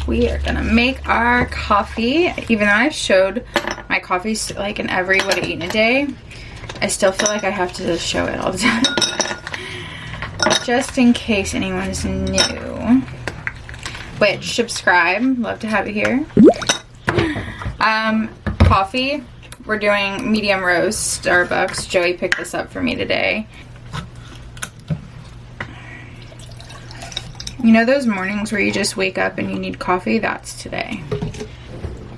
we are gonna make our coffee. Even though I've showed my coffee like in every What I Eat in a Day, I still feel like I have to show it all the time. Just in case anyone's new. Which, subscribe, love to have you here. Coffee, we're doing medium roast, Starbucks. Joey picked this up for me today. You know those mornings where you just wake up and you need coffee? That's today.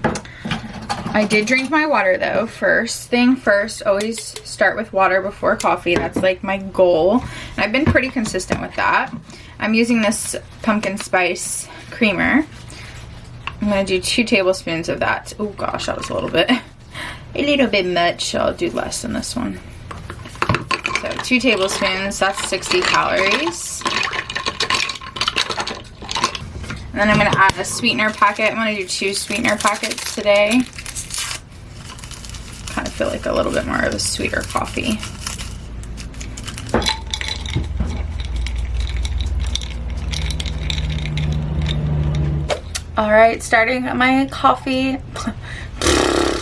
I did drink my water though. First thing first, always start with water before coffee. That's like my goal. And I've been pretty consistent with that. I'm using this pumpkin spice creamer. I'm gonna do 2 tablespoons of that. Oh gosh, that was a little bit much. I'll do less than this one. So 2 tablespoons, that's 60 calories. And then I'm going to add a sweetener packet. I'm going to do 2 sweetener packets today. Kind of feel like a little bit more of a sweeter coffee. Alright, starting my coffee.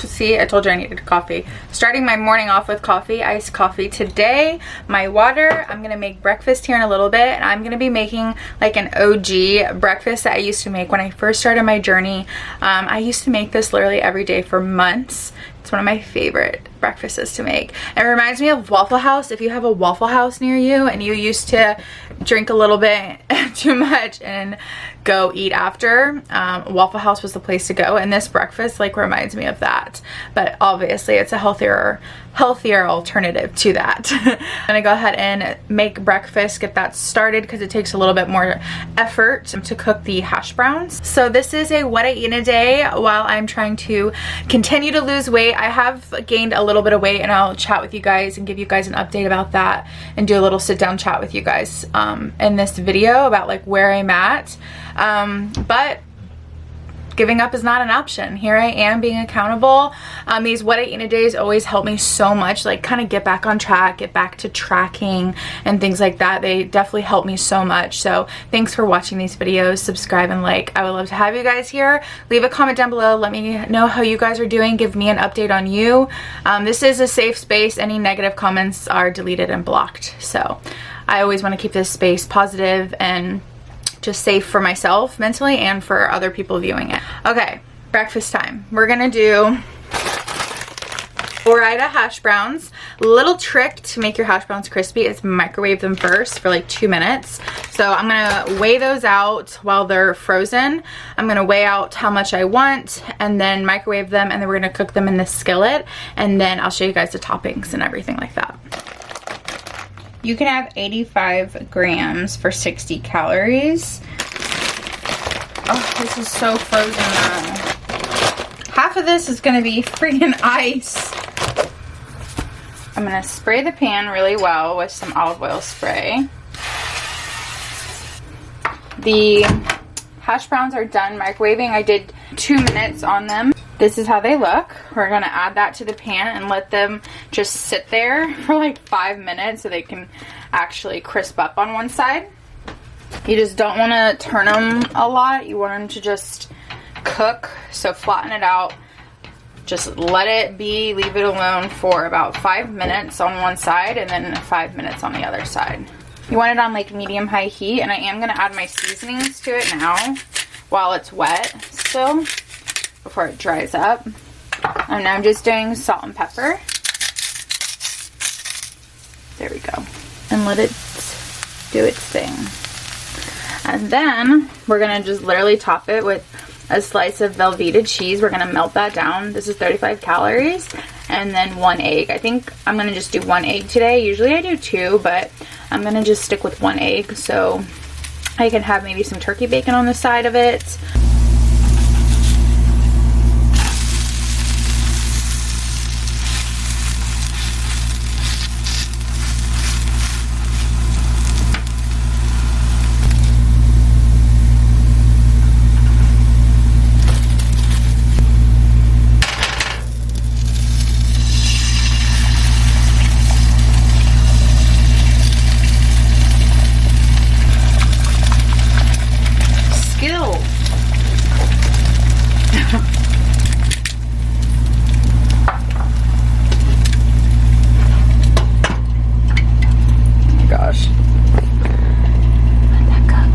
See, I told you I needed coffee. Starting my morning off with coffee, iced coffee today. My water. I'm gonna make breakfast here in a little bit, and I'm gonna be making like an OG breakfast that I used to make when I first started my journey. I used to make this literally every day for months. It's one of my favorite breakfasts to make. It reminds me of Waffle House. If you have a Waffle House near you and you used to drink a little bit too much and go eat after, Waffle House was the place to go, and this breakfast like reminds me of that. But obviously it's a healthier alternative to that. I'm gonna go ahead and make breakfast, get that started, because it takes a little bit more effort to cook the hash browns. So this is a What I Eat in a Day while I'm trying to continue to lose weight. I have gained a little bit of weight, and I'll chat with you guys and give you guys an update about that and do a little sit down chat with you guys in this video about like where I'm at. But giving up is not an option. Here I am being accountable. These What I Eat in a Days always help me so much, like kind of get back on track, get back to tracking and things like that. They definitely help me so much. So thanks for watching these videos. Subscribe and like. I would love to have you guys here. Leave a comment down below. Let me know how you guys are doing. Give me an update on you. This is a safe space. Any negative comments are deleted and blocked. So I always want to keep this space positive and just safe for myself mentally and for other people viewing it. Okay, breakfast time. We're gonna do Ore-Ida hash browns. Little trick to make your hash browns crispy is microwave them first for like 2 minutes. So I'm gonna weigh those out while they're frozen. I'm gonna weigh out how much I want and then microwave them, and then we're gonna cook them in the skillet, and then I'll show you guys the toppings and everything like that. You can have 85 grams for 60 calories. Oh, this is so frozen now. Half of this is gonna be freaking ice. I'm gonna spray the pan really well with some olive oil spray. The hash browns are done microwaving. I did 2 minutes on them. This is how they look. We're gonna add that to the pan and let them just sit there for like 5 minutes so they can actually crisp up on one side. You just don't want to turn them a lot. You want them to just cook. So flatten it out. Just let it be, leave it alone for about 5 minutes on one side and then 5 minutes on the other side. You want it on like medium-high heat, and I am gonna add my seasonings to it now while it's wet still, before it dries up. And I'm just doing salt and pepper. There we go. And let it do its thing. And then we're gonna just literally top it with a slice of Velveeta cheese. We're gonna melt that down. This is 35 calories. And then 1 egg. I think I'm gonna just do 1 egg today. Usually I do 2, but I'm gonna just stick with 1 egg so I can have maybe some turkey bacon on the side of it. Gosh. Let that cook.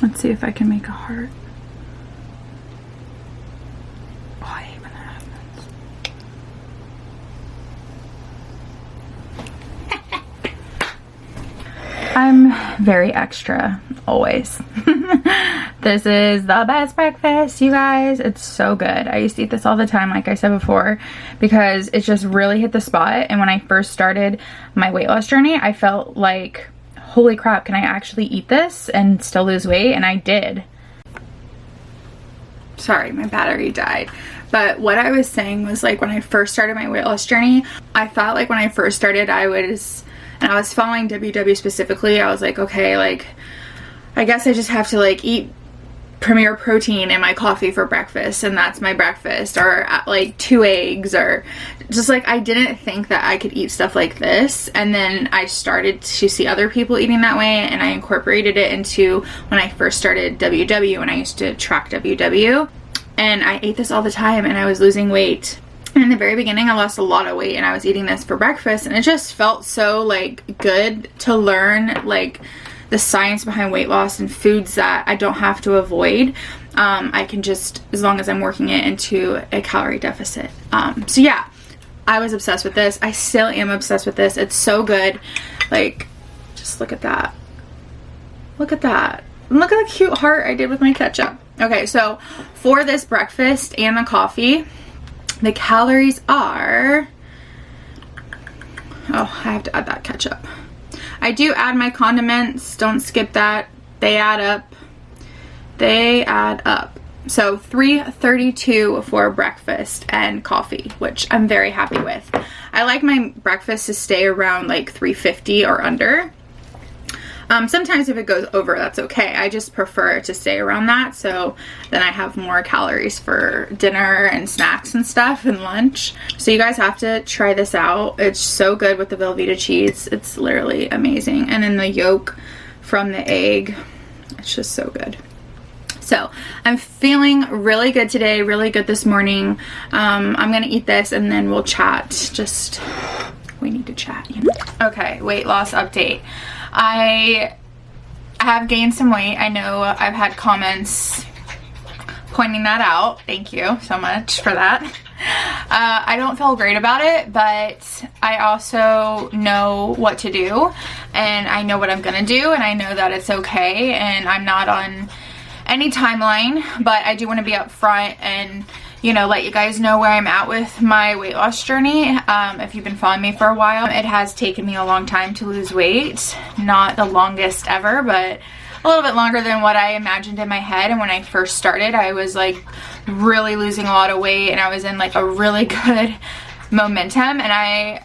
Let's see if I can make a heart. Oh, I hate when that happens. I'm very extra, always. This is the best breakfast, you guys. It's so good. I used to eat this all the time, like I said before, because it just really hit the spot. And when I first started my weight loss journey, I felt like, holy crap, can I actually eat this and still lose weight? And I did. Sorry, my battery died. But what I was saying was, like, when I first started my weight loss journey, I thought, like, when I first started, I was following WW specifically. I was like, okay, like, I guess I just have to, like, eat Premier Protein in my coffee for breakfast, and that's my breakfast, or like 2 eggs, or just like, I didn't think that I could eat stuff like this. And then I started to see other people eating that way, and I incorporated it into when I first started WW, and I used to track WW, and I ate this all the time, and I was losing weight. And in the very beginning, I lost a lot of weight, and I was eating this for breakfast, and it just felt so, like, good to learn, like, the science behind weight loss and foods that I don't have to avoid. I can just, as long as I'm working it into a calorie deficit. So yeah, I was obsessed with this. I still am obsessed with this. It's so good. Like, just look at that. Look at that. And look at the cute heart I did with my ketchup. Okay, so for this breakfast and the coffee, the calories are, oh, I have to add that ketchup. I do add my condiments. Don't skip that. They add up. They add up. So $3.32 for breakfast and coffee, which I'm very happy with. I like my breakfast to stay around like $3.50 or under. Sometimes if it goes over, that's okay. I just prefer to stay around that, so then I have more calories for dinner and snacks and stuff and lunch. So you guys have to try this out. It's so good with the Velveeta cheese. It's literally amazing. And then the yolk from the egg, it's just so good. So I'm feeling really good today, really good this morning. I'm gonna eat this and then we'll chat. Just, we need to chat, you know. Okay, weight loss update. I have gained some weight. I know I've had comments pointing that out. Thank you so much for that. I don't feel great about it, but I also know what to do, and I know what I'm gonna do, and I know that it's okay, and I'm not on any timeline, but I do want to be upfront and, you know, let you guys know where I'm at with my weight loss journey. If you've been following me for a while, it has taken me a long time to lose weight. Not the longest ever, but a little bit longer than what I imagined in my head. And when I first started, I was like really losing a lot of weight, and I was in like a really good momentum. And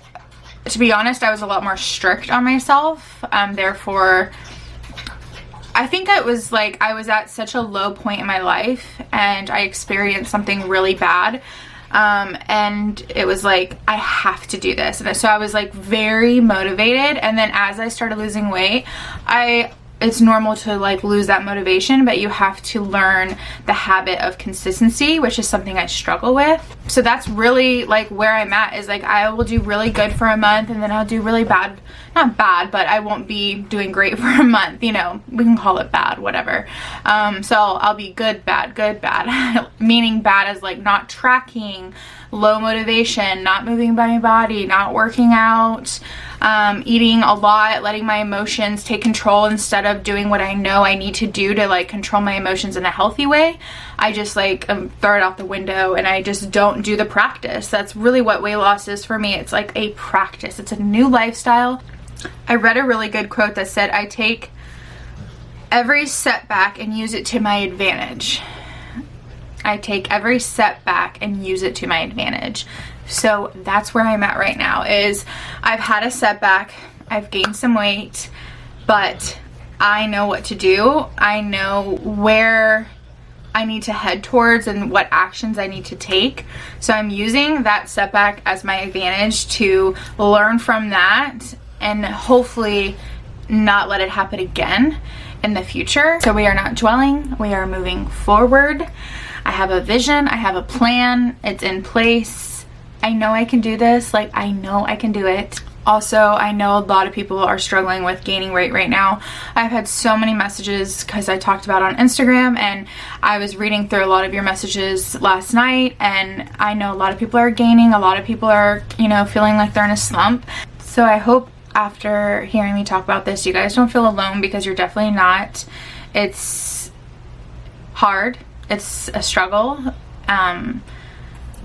to be honest, I was a lot more strict on myself. Therefore, I think it was like I was at such a low point in my life, and I experienced something really bad, and it was like, I have to do this. And so I was like very motivated, and then as I started losing weight, it's normal to like lose that motivation, but you have to learn the habit of consistency, which is something I struggle with. So that's really like where I'm at, is like I will do really good for a month, and then I'll do really bad. Not bad, but I won't be doing great for a month, you know, we can call it bad, whatever. So I'll be good, bad, meaning bad as like not tracking, low motivation, not moving my body, not working out, eating a lot, letting my emotions take control instead of doing what I know I need to do to like control my emotions in a healthy way. I just like throw it out the window, and I just don't do the practice. That's really what weight loss is for me. It's like a practice. It's a new lifestyle. I read a really good quote that said, I take every setback and use it to my advantage. I take every setback and use it to my advantage. So that's where I'm at right now, is I've had a setback, I've gained some weight, but I know what to do. I know where I need to head towards and what actions I need to take. So I'm using that setback as my advantage to learn from that and hopefully not let it happen again in the future. So we are not dwelling, we are moving forward. I have a vision, I have a plan, it's in place. I know I can do this, like I know I can do it. Also, I know a lot of people are struggling with gaining weight right now. I've had so many messages because I talked about it on Instagram, and I was reading through a lot of your messages last night, and I know a lot of people are gaining, a lot of people are, you know, feeling like they're in a slump. So I hope after hearing me talk about this, you guys don't feel alone, because you're definitely not. It's hard, it's a struggle,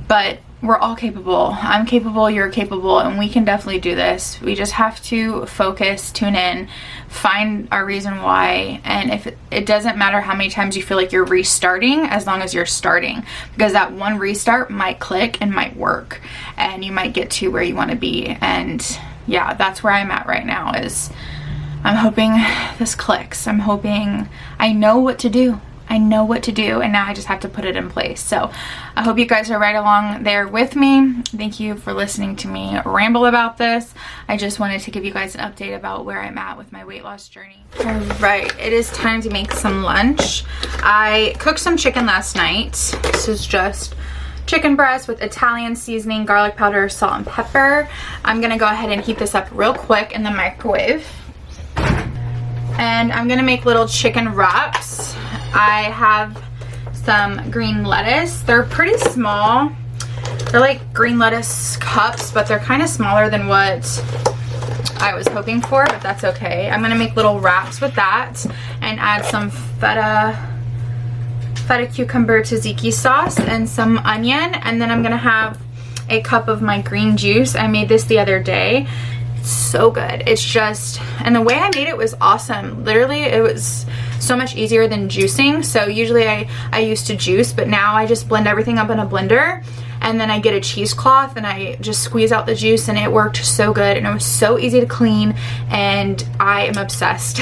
but we're all capable. I'm capable, you're capable, and we can definitely do this. We just have to focus, tune in, find our reason why, and if it doesn't matter how many times you feel like you're restarting, as long as you're starting, because that one restart might click and might work, and you might get to where you want to be. And yeah, that's where I'm at right now, is I'm hoping this clicks. I'm hoping I know what to do. I know what to do, and now I just have to put it in place. So I hope you guys are right along there with me. Thank you for listening to me ramble about this. I just wanted to give you guys an update about where I'm at with my weight loss journey. All right, it is time to make some lunch. I cooked some chicken last night. This is just chicken breast with Italian seasoning, garlic powder, salt, and pepper. I'm gonna go ahead and heat this up real quick in the microwave. And I'm gonna make little chicken wraps. I have some green lettuce. They're pretty small. They're like green lettuce cups, but they're kind of smaller than what I was hoping for, but that's okay. I'm gonna make little wraps with that and add some feta cucumber tzatziki sauce and some onion, and then I'm gonna have a cup of my green juice. I made this the other day. It's so good. It's just, and the way I made it was awesome. Literally, it was so much easier than juicing. So usually I used to juice, but now I just blend everything up in a blender, and then I get a cheesecloth and I just squeeze out the juice, and it worked so good, and it was so easy to clean, and I am obsessed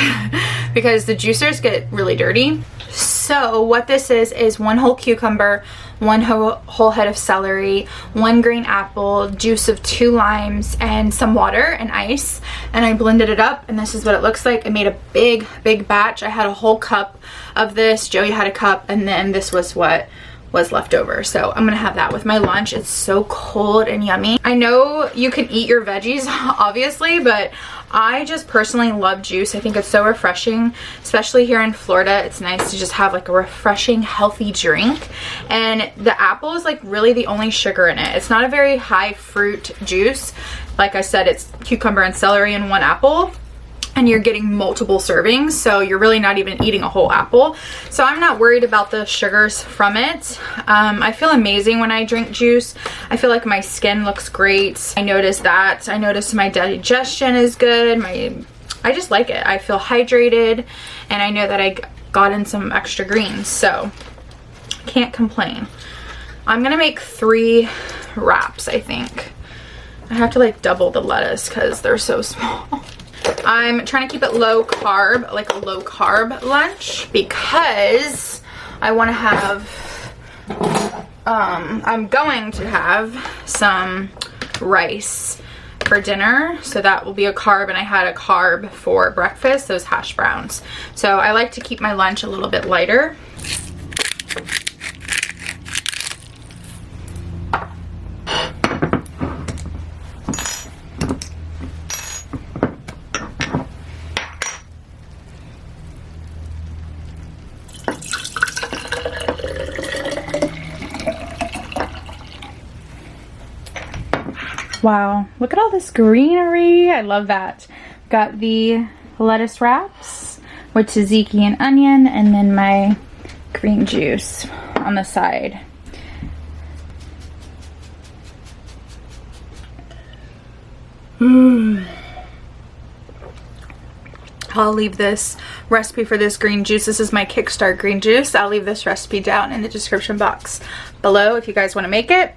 because the juicers get really dirty. So what this is one whole cucumber, one whole head of celery, one green apple, juice of 2 limes, and some water and ice, and I blended it up, and this is what it looks like. I made a big batch. I had a whole cup of this, Joey had a cup, and then this was what was left over. So I'm gonna have that with my lunch. It's so cold and yummy. I know you can eat your veggies obviously, but I just personally love juice. I think it's so refreshing, especially here in Florida. It's nice to just have like a refreshing, healthy drink. And the apple is like really the only sugar in it. It's not a very high fruit juice. Like I said, it's cucumber and celery and 1 apple, and you're getting multiple servings, so you're really not even eating a whole apple. So I'm not worried about the sugars from it. I feel amazing when I drink juice. I feel like my skin looks great. I noticed that. I noticed my digestion is good. I just like it. I feel hydrated, and I know that I got in some extra greens, so can't complain. I'm gonna make 3 wraps, I think. I have to like double the lettuce because they're so small. I'm trying to keep it low carb, like a low carb lunch, because I want to have, I'm going to have some rice for dinner, so that will be a carb, and I had a carb for breakfast, those hash browns. So I like to keep my lunch a little bit lighter. Wow, look at all this greenery. I love that. Got the lettuce wraps with tzatziki and onion, and then my green juice on the side. I'll leave this recipe for this green juice. This is my Kickstart green juice. I'll leave this recipe down in the description box below if you guys want to make it.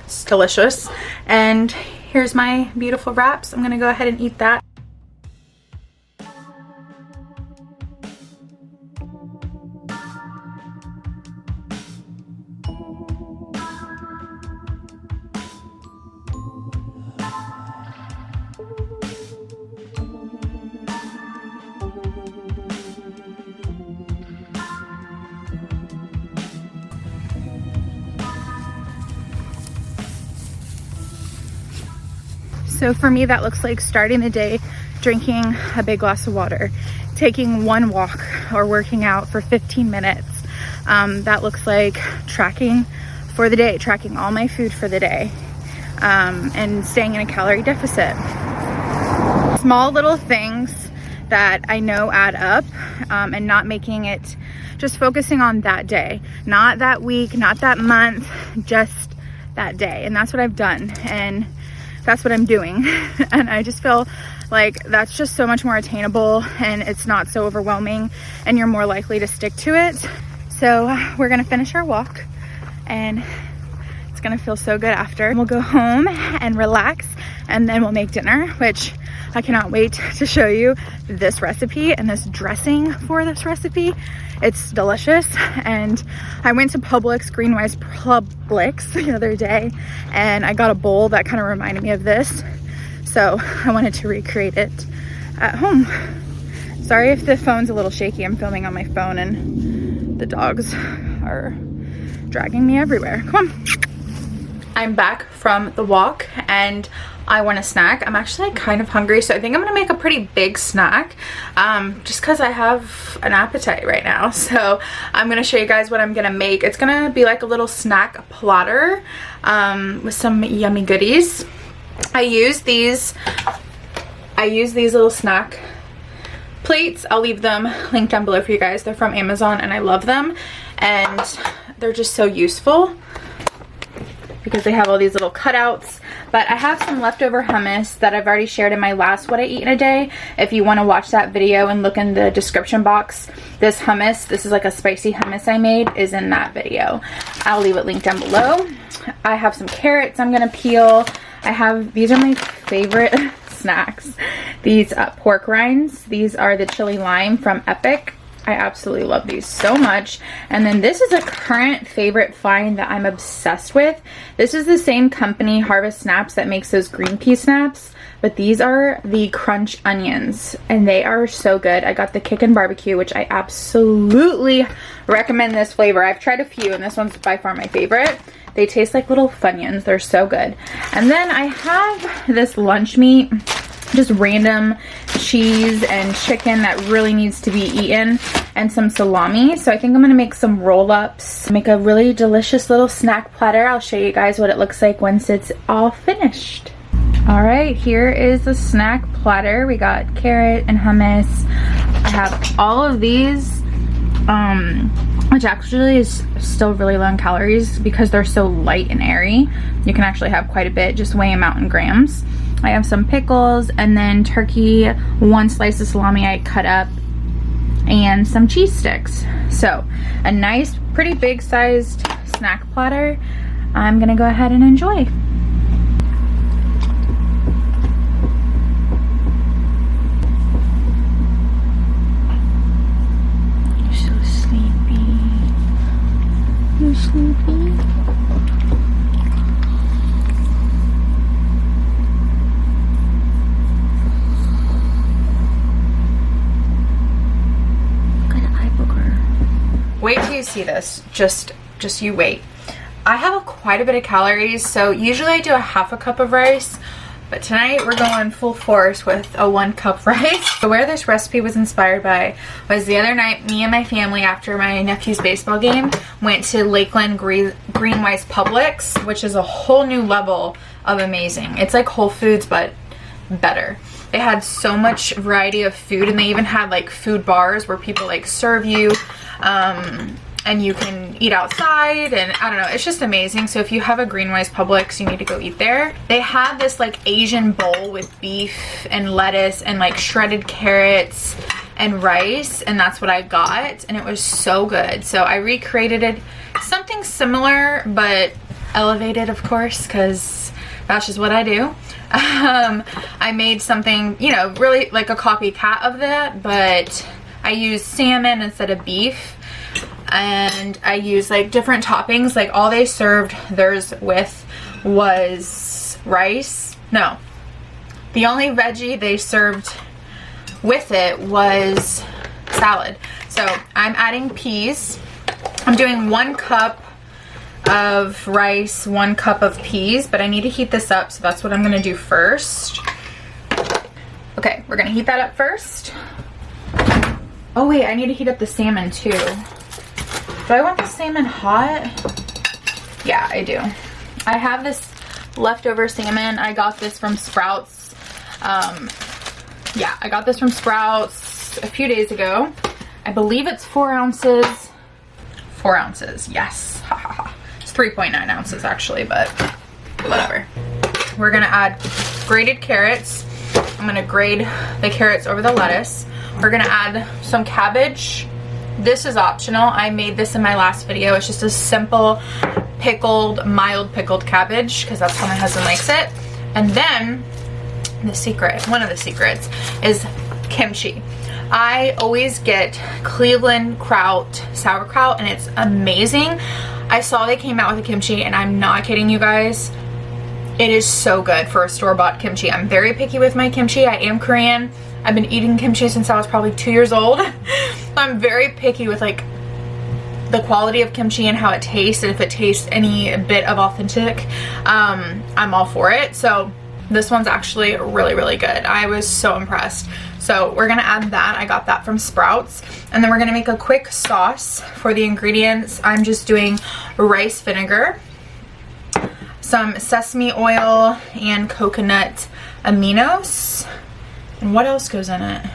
It's delicious. And here's my beautiful wraps. I'm gonna go ahead and eat that. So for me, that looks like starting the day drinking a big glass of water, taking one walk, or working out for 15 minutes. That looks like tracking for the day, tracking all my food for the day, and staying in a calorie deficit. Small little things that I know add up, and not making it, just focusing on that day, not that week, not that month, just that day. And that's what I've done, and that's what I'm doing. And I just feel like that's just so much more attainable, and it's not so overwhelming, and you're more likely to stick to it. So we're gonna finish our walk, and it's gonna feel so good after. We'll go home and relax, and then we'll make dinner, which I cannot wait to show you this recipe and this dressing for this recipe. It's delicious. And I went to Publix the other day, and I got a bowl that kind of reminded me of this. So I wanted to recreate it at home. Sorry if the phone's a little shaky. I'm filming on my phone and the dogs are dragging me everywhere. Come on. I'm back from the walk and I want a snack. I'm actually kind of hungry, so I think I'm gonna make a pretty big snack, just because I have an appetite right now. So I'm gonna show you guys what I'm gonna make. It's gonna be like a little snack platter with some yummy goodies. I use these little snack plates. I'll leave them linked down below for you guys. They're from Amazon and I love them, and they're just so useful because they have all these little cutouts. But I have some leftover hummus that I've already shared in my last What I Eat in a Day. If you want to watch that video and look in the description box, this hummus, this is like a spicy hummus I made, is in that video. I'll leave it linked down below. I have some carrots I'm gonna peel. These are my favorite snacks. These pork rinds. These are the chili lime from Epic. I absolutely love these so much. And then this is a current favorite find that I'm obsessed with. This is the same company, Harvest Snaps, that makes those green pea snaps, but these are the crunch onions and they are so good. I got the Kick and Barbecue, which I absolutely recommend this flavor. I've tried a few and this one's by far my favorite. They taste like little Funyuns. They're so good. And then I have this lunch meat, just random cheese and chicken that really needs to be eaten, and some salami. So I think I'm gonna make some roll-ups, make a really delicious little snack platter. I'll show you guys what it looks like once it's all finished. All right, here is the snack platter. We got carrot and hummus. I have all of these, which actually is still really low in calories because they're so light and airy. You can actually have quite a bit, just weigh them out in grams. I have some pickles and then turkey, one slice of salami I cut up, and some cheese sticks. So a nice, pretty big sized snack platter. I'm gonna go ahead and enjoy. You're so sleepy. You're sleepy. Wait till you see this. Just you wait. I have quite a bit of calories, so usually I do a half a cup of rice, but tonight we're going full force with a 1 cup rice. So where this recipe was inspired by was the other night, me and my family, after my nephew's baseball game, went to Lakeland Greenwise Publix, which is a whole new level of amazing. It's like Whole Foods, but better. They had so much variety of food, and they even had like food bars where people like serve you, and you can eat outside, and I don't know, it's just amazing. So if you have a Greenwise Publix, you need to go eat there. They had this like Asian bowl with beef and lettuce and like shredded carrots and rice, and that's what I got, and it was so good. So I recreated it, something similar but elevated, of course, because that's just what I do. I made something, you know, really like a copycat of that, but I used salmon instead of beef, and I used like different toppings. Like all they served theirs with was rice. No, the only veggie they served with it was salad. So I'm adding peas. I'm doing 1 cup of rice, 1 cup of peas, but I need to heat this up, so that's what I'm gonna do first. Okay, we're gonna heat that up first. Oh wait, I need to heat up the salmon too. Do I want the salmon hot? Yeah, I do. I have this leftover salmon. I got this from Sprouts. Yeah, I got this from Sprouts a few days ago. I believe it's 4 ounces. 4 ounces, yes. Ha ha ha. It's 3.9 ounces actually, but whatever. We're gonna add grated carrots. I'm gonna grate the carrots over the lettuce. We're gonna add some cabbage. This is optional. I made this in my last video. It's just a simple pickled, mild pickled cabbage because that's how my husband likes it. And then the secret, one of the secrets, is kimchi. I always get Cleveland kraut sauerkraut and it's amazing. I saw they came out with a kimchi and I'm not kidding you guys. It is so good for a store-bought kimchi. I'm very picky with my kimchi. I am Korean. I've been eating kimchi since I was probably 2 years old. I'm very picky with like the quality of kimchi and how it tastes, and if it tastes any bit of authentic, I'm all for it. So this one's actually really, really good. I was so impressed. So we're gonna add that. I got that from Sprouts. And then we're gonna make a quick sauce for the ingredients. I'm just doing rice vinegar, some sesame oil, and coconut aminos. And what else goes in it?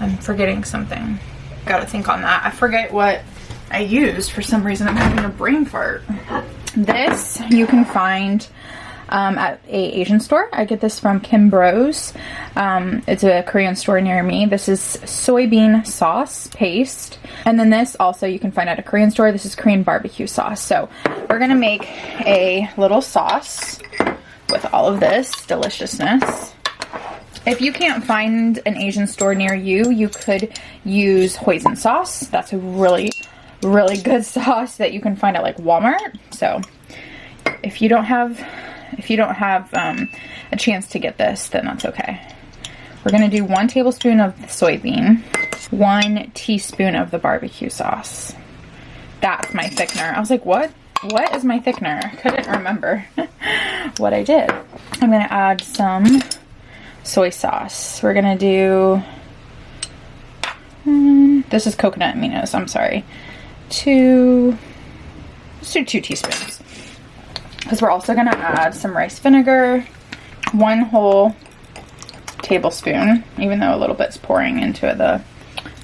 I'm forgetting something. Gotta think on that. I forget what I used. For some reason I'm having a brain fart. This you can find at a Asian store. I get this from Kim Bros. It's a Korean store near me. This is soybean sauce paste. And then this also you can find at a Korean store. This is Korean barbecue sauce. So we're gonna make a little sauce with all of this deliciousness. If you can't find an Asian store near you, you could use hoisin sauce. That's a really, really good sauce that you can find at like Walmart. So if you don't have a chance to get this, then that's okay. We're gonna do 1 tablespoon of the soybean, 1 teaspoon of the barbecue sauce. That's my thickener. I was like, what is my thickener? I couldn't remember what I did. I'm gonna add some soy sauce. We're gonna do, this is coconut aminos, I'm sorry. Let's do 2 teaspoons. Because we're also gonna add some rice vinegar, 1 whole tablespoon, even though a little bit's pouring into the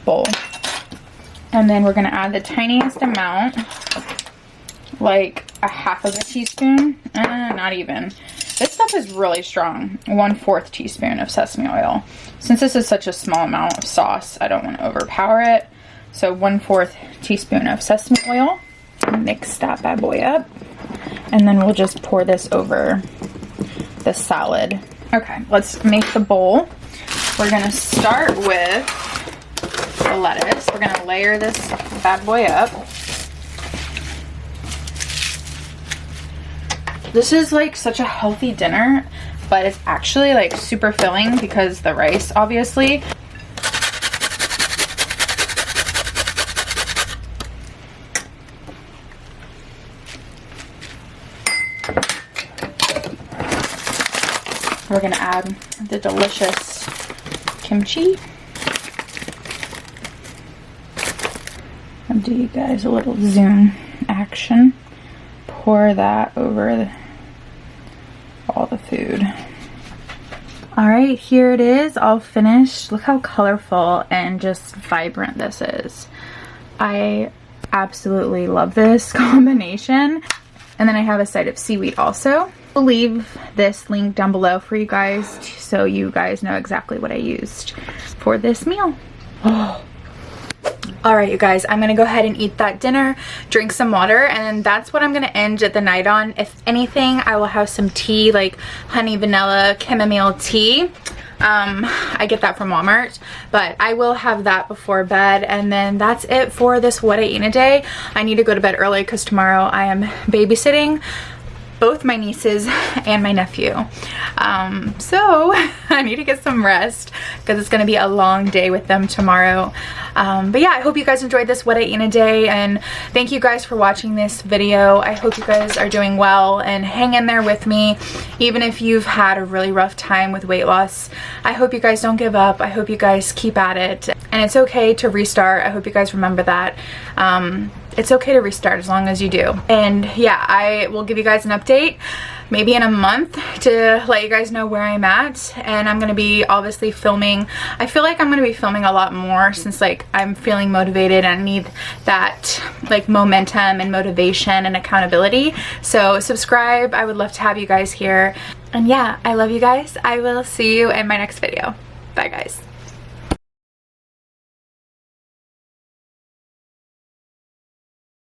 bowl. And then we're gonna add the tiniest amount, like a 1/2 teaspoon, not even. This stuff is really strong. 1/4 teaspoon of sesame oil. Since this is such a small amount of sauce, I don't want to overpower it. So 1/4 teaspoon of sesame oil. Mix that bad boy up. And then we'll just pour this over the salad. Okay, let's make the bowl. We're gonna start with the lettuce. We're gonna layer this bad boy up. This is like such a healthy dinner, but it's actually like super filling because the rice, obviously. We're gonna add the delicious kimchi. I'll do you guys a little zoom action. Pour that over all the food. All right, here it is, all finished. Look how colorful and just vibrant this is. I absolutely love this combination. And then I have a side of seaweed also. I'll leave this link down below for you guys so you guys know exactly what I used for this meal. Oh. All right, you guys, I'm gonna go ahead and eat that dinner, drink some water, and that's what I'm gonna end the night on. If anything, I will have some tea, like honey vanilla chamomile tea. I get that from Walmart, but I will have that before bed, and then that's it for this what I eat in a day. I need to go to bed early because tomorrow I am babysitting both my nieces and my nephew. So I need to get some rest because it's going to be a long day with them tomorrow. But yeah, I hope you guys enjoyed this what I eat in a day, and thank you guys for watching this video. I hope you guys are doing well and hang in there with me even if you've had a really rough time with weight loss. I hope you guys don't give up. I hope you guys keep at it, and it's okay to restart. I hope you guys remember that. It's okay to restart as long as you do. And yeah, I will give you guys an update maybe in a month to let you guys know where I'm at. And I'm gonna be obviously filming. I feel like I'm gonna be filming a lot more since like I'm feeling motivated and I need that like momentum and motivation and accountability. So subscribe. I would love to have you guys here. And yeah, I love you guys. I will see you in my next video. Bye guys.